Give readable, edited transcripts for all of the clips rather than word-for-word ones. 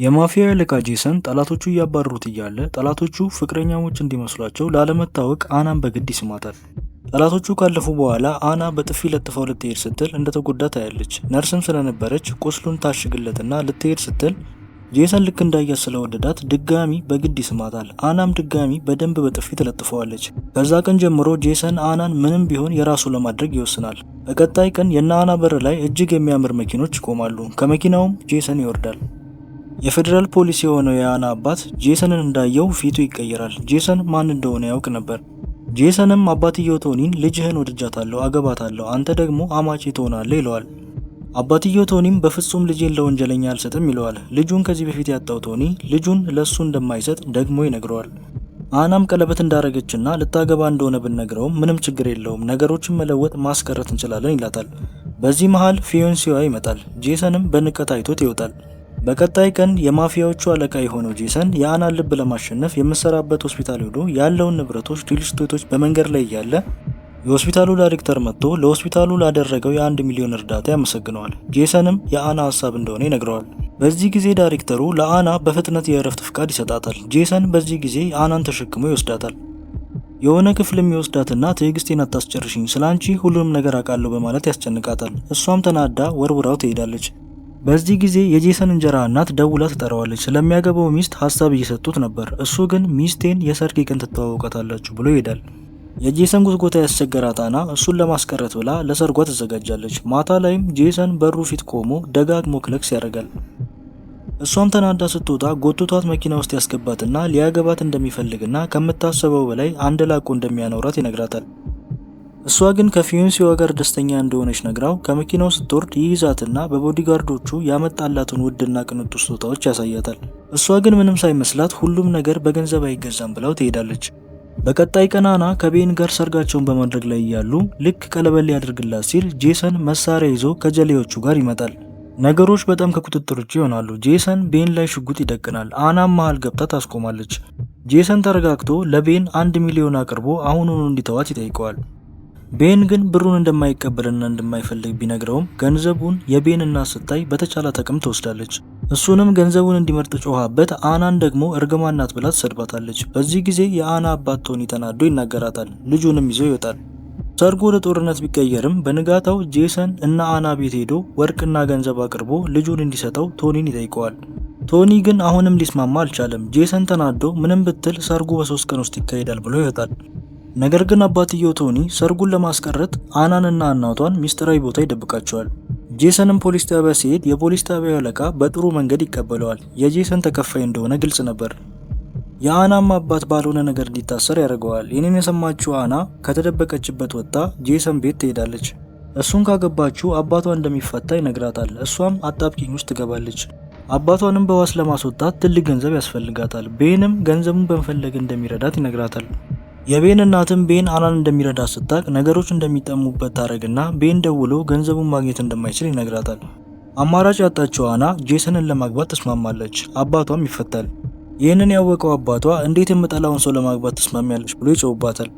የማፊያ አለቃ ጄሰን ጠላቶቹ እያባረሩት እያለ ጠላቶቹ ፍቅረኛሞች እንዲመስሏቸው ላለመታወቅ አናን በግድ ይስማታል። ጠላቶቹ ካለፉ በኋላ አና በጥፊ ለጥፋው ልትሄድ ስትል እንደተጎዳ ታያለች። ነርስም ስለነበረች ቁስሉን ታሽግለትና ልትሄድ ስትል ጄሰን ልክ እንዳያት ስለወደዳት ድጋሚ በግድ ይስማታል። አናም ድጋሚ በደንብ በጥፊ ትለጥፈዋለች። ከዛ ቀን ጀምሮ ጄሰን አናን ምንም ቢሆን የራሱ ለማድረግ ይወስናል። በቀጣይ ቀን የእነ አና በር ላይ እጅግ የሚያምር መኪኖች ይቆማሉ። ከመኪናውም ጄሰን ይወርዳል። የፌዴራል ፖሊስ የሆነው የአና አባት ጄሰንን እንዳየው ፊቱ ይቀየራል። ጄሰን ማን እንደሆነ ያውቅ ነበር። ጄሰንም አባትየው ቶኒን ልጅህን ወድጃታለሁ፣ አገባታለሁ፣ አንተ ደግሞ አማቼ ትሆናለህ ይለዋል። አባትየው ቶኒም በፍጹም ልጄን ለወንጀለኛ አልሰጥም ይለዋል። ልጁን ከዚህ በፊት ያጣው ቶኒ ልጁን ለሱ እንደማይሰጥ ደግሞ ይነግረዋል። አናም ቀለበት እንዳረገችና ልታገባ እንደሆነ ብንነግረውም ምንም ችግር የለውም፣ ነገሮችን መለወጥ ማስቀረት እንችላለን ይላታል። በዚህ መሃል ፊዮንሲዋ ይመጣል። ጄሰንም በንቀት አይቶት ይወጣል። በቀጣይ ቀን የማፊያዎቹ አለቃ የሆነው ጄሰን የአናን ልብ ለማሸነፍ የምሰራበት ሆስፒታል ሄዶ ያለውን ንብረቶች ሪል ስቴቶች በመንገድ ላይ እያለ የሆስፒታሉ ዳይሬክተር መጥቶ ለሆስፒታሉ ላደረገው የ1 ሚሊዮን እርዳታ ያመሰግነዋል። ጄሰንም የአና ሀሳብ እንደሆነ ይነግረዋል። በዚህ ጊዜ ዳይሬክተሩ ለአና በፍጥነት የእረፍት ፍቃድ ይሰጣታል። ጄሰን በዚህ ጊዜ አናን ተሸክሞ ይወስዳታል። የሆነ ክፍል የሚወስዳትና ትዕግስቴን አታስጨርሽኝ፣ ስላንቺ ሁሉንም ነገር አውቃለሁ በማለት ያስጨንቃታል። እሷም ተናዳ ወርውራው ትሄዳለች። በዚህ ጊዜ የጄሰን እንጀራ እናት ደውላ ትጠራዋለች። ስለሚያገባው ሚስት ሀሳብ እየሰጡት ነበር። እሱ ግን ሚስቴን የሰርግ ቀን ትተዋወቃታላችሁ ብሎ ይሄዳል። የጄሰን ጉትጎታ ያስቸገራት አና እሱን ለማስቀረት ብላ ለሰርጓ ትዘጋጃለች። ማታ ላይም ጄሰን በሩ ፊት ቆሞ ደጋግሞ ክለክስ ያደርጋል። እሷም ተናዳ ስትወጣ ጎትቷት መኪና ውስጥ ያስገባትና ሊያገባት እንደሚፈልግና ከምታስበው በላይ አንደላቆ እንደሚያኖራት ይነግራታል። እሷ ግን ከፊዮንሲዋ ጋር ደስተኛ እንደሆነች ነግራው ከመኪናው ስትወርድ ይይዛትና በቦዲጋርዶቹ ያመጣላትን ውድና ቅንጡ ስጦታዎች ያሳያታል። እሷ ግን ምንም ሳይመስላት ሁሉም ነገር በገንዘብ አይገዛም ብላው ትሄዳለች። በቀጣይ ቀን አና ከቤን ጋር ሰርጋቸውን በማድረግ ላይ እያሉ ልክ ቀለበት ሊያደርግላት ሲል ጄሰን መሳሪያ ይዞ ከጀሌዎቹ ጋር ይመጣል። ነገሮች በጣም ከቁጥጥር ውጭ ይሆናሉ። ጄሰን ቤን ላይ ሽጉጥ ይደቅናል። አናም መሃል ገብታ ታስቆማለች። ጄሰን ተረጋግቶ ለቤን 1 ሚሊዮን አቅርቦ አሁኑኑ እንዲተዋት ይጠይቀዋል። ቤን ግን ብሩን እንደማይቀበልና እንደማይፈልግ ቢነግረውም ገንዘቡን የቤን እናት ስታይ በተቻለ አቅም ትወስዳለች። እሱንም ገንዘቡን እንዲመርጥ ጮኻበት፣ አናን ደግሞ እርግማን ናት ብላ ትሰድባታለች። በዚህ ጊዜ የአና አባት ቶኒ ተናዶ ይናገራታል። ልጁንም ይዞ ይወጣል። ሰርጉ ወደ ጦርነት ቢቀየርም በንጋታው ጄሰን እና አና ቤት ሄዶ ወርቅና ገንዘብ አቅርቦ ልጁን እንዲሰጠው ቶኒን ይጠይቀዋል። ቶኒ ግን አሁንም ሊስማማ አልቻለም። ጄሰን ተናዶ ምንም ብትል ሰርጉ በ3 ቀን ውስጥ ይካሄዳል ብሎ ይወጣል። ነገር ግን አባትየው ቶኒ ሰርጉን ለማስቀረት አናንና እናቷን ሚስጥራዊ ቦታ ይደብቃቸዋል። ጄሰንም ፖሊስ ጣቢያ ሲሄድ የፖሊስ ጣቢያው አለቃ በጥሩ መንገድ ይቀበለዋል። የጄሰን ተከፋይ እንደሆነ ግልጽ ነበር። የአናም አባት ባልሆነ ነገር እንዲታሰር ያደርገዋል። ይህንን የሰማችው አና ከተደበቀችበት ወጥታ ጄሰን ቤት ትሄዳለች። እሱን ካገባችው አባቷ እንደሚፈታ ይነግራታል። እሷም አጣብቂኝ ውስጥ ትገባለች። አባቷንም በዋስ ለማስወጣት ትልቅ ገንዘብ ያስፈልጋታል። ቤንም ገንዘቡን በመፈለግ እንደሚረዳት ይነግራታል። የቤን እናትም ቤን አናን እንደሚረዳት ስታቅ ነገሮች እንደሚጠሙበት ታረግና ቤን ደውሎ ገንዘቡን ማግኘት እንደማይችል ይነግራታል። አማራጭ ያጣችው አና ጄሰንን ለማግባት ተስማማለች። አባቷም ይፈታል። ይህንን ያወቀው አባቷ እንዴት የምጠላውን ሰው ለማግባት ተስማሚያለች ብሎ ይጮውባታል።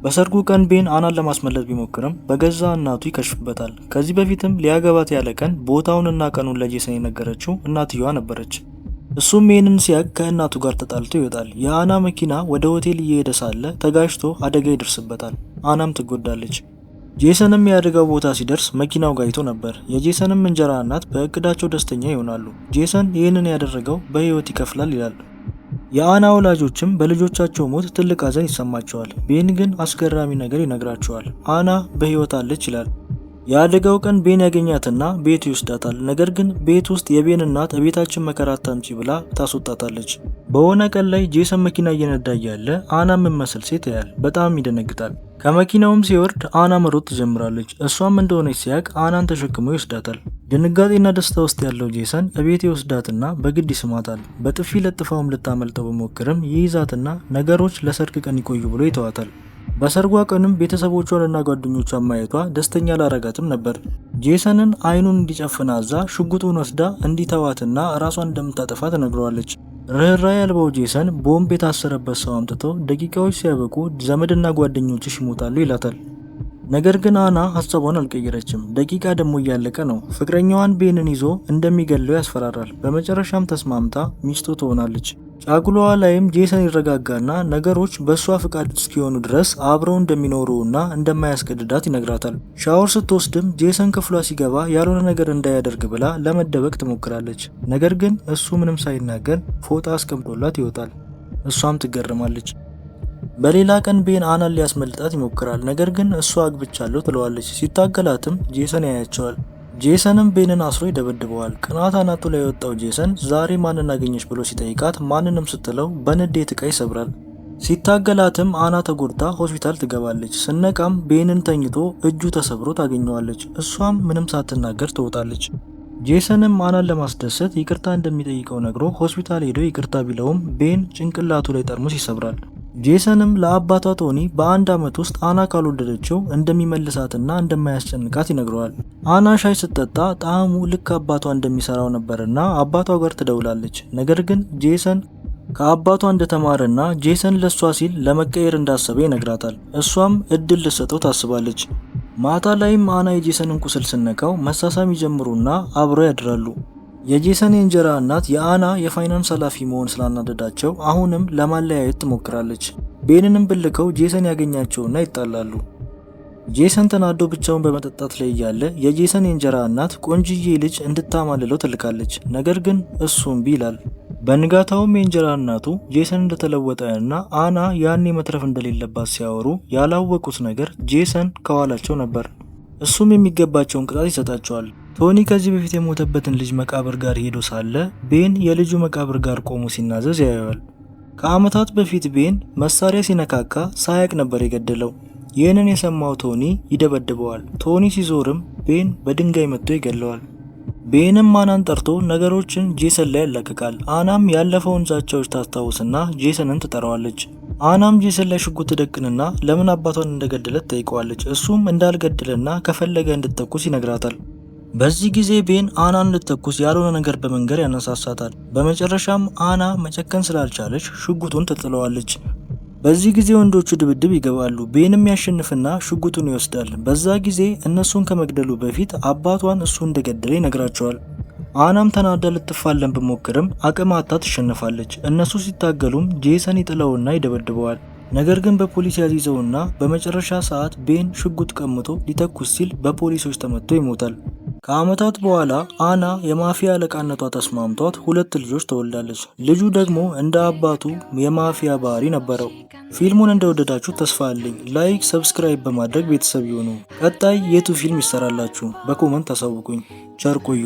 በሰርጉ ቀን ቤን አናን ለማስመለስ ቢሞክርም በገዛ እናቱ ይከሽፍበታል። ከዚህ በፊትም ሊያገባት ያለ ቀን ቦታውንና ቀኑን ለጄሰን የነገረችው እናትየዋ ነበረች። እሱም ይህንን ሲያቅ ከእናቱ ጋር ተጣልቶ ይወጣል። የአና መኪና ወደ ሆቴል እየሄደ ሳለ ተጋጅቶ አደጋ ይደርስበታል። አናም ትጎዳለች። ጄሰንም የአደጋው ቦታ ሲደርስ መኪናው ጋይቶ ነበር። የጄሰንም እንጀራ እናት በእቅዳቸው ደስተኛ ይሆናሉ። ጄሰን ይህንን ያደረገው በህይወት ይከፍላል ይላል። የአና ወላጆችም በልጆቻቸው ሞት ትልቅ ሐዘን ይሰማቸዋል። ቤን ግን አስገራሚ ነገር ይነግራቸዋል። አና በህይወት አለች ይላል። የአደጋው ቀን ቤን ያገኛትና ቤት ይወስዳታል። ነገር ግን ቤት ውስጥ የቤን እናት ቤታችን መከራ አታምጪ ብላ ታስወጣታለች። በሆነ ቀን ላይ ጄሰን መኪና እየነዳ እያለ አና የምትመስል ሴት ያያል። በጣም ይደነግጣል። ከመኪናውም ሲወርድ አና መሮጥ ትጀምራለች። እሷም እንደሆነች ሲያቅ አናን ተሸክሞ ይወስዳታል። ድንጋጤና ደስታ ውስጥ ያለው ጄሰን እቤት ይወስዳትና በግድ ይስማታል። በጥፊ ለጥፋውም ልታመልጠው በሞክርም ይይዛትና ነገሮች ለሰርግ ቀን ይቆዩ ብሎ ይተዋታል። በሰርጓ ቀንም ቤተሰቦቿንና ጓደኞቿን ማየቷ ደስተኛ ላረጋትም ነበር። ጄሰንን አይኑን እንዲጨፍን አዛ ሽጉጡን ወስዳ እንዲተዋትና ራሷን እንደምታጠፋ ትነግረዋለች። ርህራሄ ያልባው ጄሰን ቦምብ የታሰረበት ሰው አምጥቶ ደቂቃዎች ሲያበቁ ዘመድና ጓደኞችሽ ይሞታሉ ይላታል። ነገር ግን አና ሀሳቧን አልቀየረችም። ደቂቃ ደግሞ እያለቀ ነው። ፍቅረኛዋን ቤንን ይዞ እንደሚገለው ያስፈራራል። በመጨረሻም ተስማምታ ሚስቱ ትሆናለች። ጫጉላዋ ላይም ጄሰን ይረጋጋና ነገሮች በእሷ ፍቃድ እስኪሆኑ ድረስ አብረው እንደሚኖሩና እንደማያስገድዳት ይነግራታል። ሻወር ስትወስድም ጄሰን ክፍሏ ሲገባ ያልሆነ ነገር እንዳያደርግ ብላ ለመደበቅ ትሞክራለች። ነገር ግን እሱ ምንም ሳይናገር ፎጣ አስቀምጦላት ይወጣል። እሷም ትገረማለች። በሌላ ቀን ቤን አናን ሊያስመልጣት ይሞክራል። ነገር ግን እሷ አግብቻለሁ ትለዋለች። ሲታገላትም ጄሰን ያያቸዋል። ጄሰንም ቤንን አስሮ ይደበድበዋል። ቅናት አናቱ ላይ የወጣው ጄሰን ዛሬ ማንን አገኘች ብሎ ሲጠይቃት ማንንም ስትለው በንዴት ዕቃ ይሰብራል። ሲታገላትም አና ተጎድታ ሆስፒታል ትገባለች። ስነቃም ቤንን ተኝቶ እጁ ተሰብሮ ታገኘዋለች። እሷም ምንም ሳትናገር ትወጣለች። ጄሰንም አናን ለማስደሰት ይቅርታ እንደሚጠይቀው ነግሮ ሆስፒታል ሄዶ ይቅርታ ቢለውም ቤን ጭንቅላቱ ላይ ጠርሙስ ይሰብራል። ጄሰንም ለአባቷ ቶኒ በአንድ ዓመት ውስጥ አና ካልወደደችው እንደሚመልሳትና እንደማያስጨንቃት ይነግረዋል። አና ሻይ ስትጠጣ ጣዕሙ ልክ አባቷ እንደሚሰራው ነበርና አባቷ ጋር ትደውላለች። ነገር ግን ጄሰን ከአባቷ እንደተማረና ጄሰን ለሷ ሲል ለመቀየር እንዳሰበ ይነግራታል። እሷም እድል ልሰጠው ታስባለች። ማታ ላይም አና የጄሰንን ቁስል ስነካው መሳሳም ይጀምሩና አብረው ያድራሉ። የጄሰን የእንጀራ እናት የአና የፋይናንስ ኃላፊ መሆን ስላናደዳቸው አሁንም ለማለያየት ትሞክራለች። ቤንንም ብልከው ጄሰን ያገኛቸውና ይጣላሉ። ጄሰን ተናዶ ብቻውን በመጠጣት ላይ እያለ የጄሰን የእንጀራ እናት ቆንጅዬ ልጅ እንድታማልለው ትልካለች። ነገር ግን እሱ እምቢ ይላል። በንጋታውም የእንጀራ እናቱ ጄሰን እንደተለወጠ እና አና ያኔ መትረፍ እንደሌለባት ሲያወሩ ያላወቁት ነገር ጄሰን ከኋላቸው ነበር። እሱም የሚገባቸውን ቅጣት ይሰጣቸዋል። ቶኒ ከዚህ በፊት የሞተበትን ልጅ መቃብር ጋር ሄዶ ሳለ ቤን የልጁ መቃብር ጋር ቆሞ ሲናዘዝ ያየዋል። ከዓመታት በፊት ቤን መሳሪያ ሲነካካ ሳያቅ ነበር የገደለው። ይህንን የሰማው ቶኒ ይደበድበዋል። ቶኒ ሲዞርም ቤን በድንጋይ መጥቶ ይገለዋል። ቤንም አናን ጠርቶ ነገሮችን ጄሰን ላይ ያላቅቃል። አናም ያለፈውን ዛቻዎች ታስታውስና ጄሰንን ትጠራዋለች። አናም ጄሰን ላይ ሽጉጥ ትደቅንና ለምን አባቷን እንደገደለ ትጠይቀዋለች። እሱም እንዳልገደለና ከፈለገ እንድትተኩስ ይነግራታል። በዚህ ጊዜ ቤን አናን እንድትተኩስ ያልሆነ ነገር በመንገር ያነሳሳታል። በመጨረሻም አና መጨከን ስላልቻለች ሽጉጡን ትጥለዋለች። በዚህ ጊዜ ወንዶቹ ድብድብ ይገባሉ። ቤንም ያሸንፍና ሽጉጡን ይወስዳል። በዛ ጊዜ እነሱን ከመግደሉ በፊት አባቷን እሱ እንደገደለ ይነግራቸዋል። አናም ተናዳ ልትፋለም ብሞክርም አቅም አጥታ ትሸነፋለች። እነሱ ሲታገሉም ጄሰን ይጥለውና ይደበድበዋል። ነገር ግን በፖሊስ ያዚዘውና በመጨረሻ ሰዓት ቤን ሽጉጥ ቀምቶ ሊተኩስ ሲል በፖሊሶች ተመቶ ይሞታል። ከዓመታት በኋላ አና የማፊያ አለቃነቷ ተስማምቷት 2 ልጆች ተወልዳለች። ልጁ ደግሞ እንደ አባቱ የማፊያ ባህሪ ነበረው። ፊልሙን እንደወደዳችሁ ተስፋ አለኝ። ላይክ፣ ሰብስክራይብ በማድረግ ቤተሰብ ይሁኑ። ቀጣይ የቱ ፊልም ይሰራላችሁ በኮመንት ታሳውቁኝ። ቸር ቆዩ።